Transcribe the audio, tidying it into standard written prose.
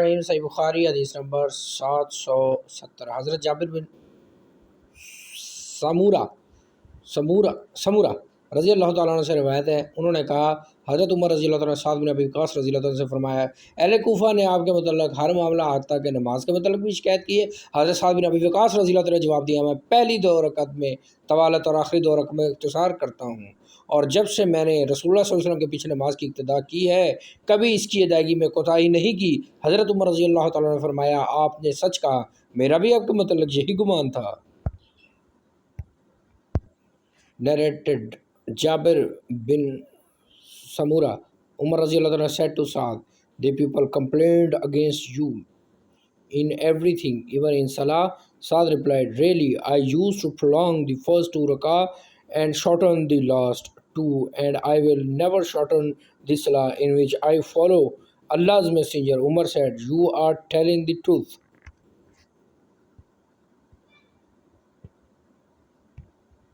रहीम सही बुखारी हदीस नंबर 770। हज़रत जाबिर बिन समूरा समूरा समूरा रज़ी अल्लाह ताला अन्हु से रिवायत है, उन्होंने कहा हज़रत उमर रज़ी अल्लाह ताला ने साद बिन अबी वक़ास रज़ी अल्लाह ताला से फरमाया, अहले कूफ़ा ने आपके मतलब हर मामला आता कि नमाज के मतलब भी शिकायत की है। हज़रत साद बिन अबी वक़ास रज़ी अल्लाह ताला ने जवाब दिया, मैं पहली 2 रकअत में तवालत और आखिरी 2 रकअत में इख्तिसार करता हूँ, और जब से मैंने रसूलुल्लाह सल्लल्लाहु अलैहि वसल्लम के पीछे नमाज की इब्तिदा की है कभी इसकी अदायगी में कोताही नहीं की। हज़रत उमर रज़ी अल्लाह ताला ने फरमाया, आपने सच कहा, मेरा भी आपके मतलब यही गुमान था। Narrated Jabir bin Samura, Umar Raziallahu said to Saad, the people complained against you in everything, even in Salah. Saad replied, really, I used to prolong the first 2 rakah and shorten the last 2, and I will never shorten the Salah in which I follow Allah's Messenger. Umar said, you are telling the truth.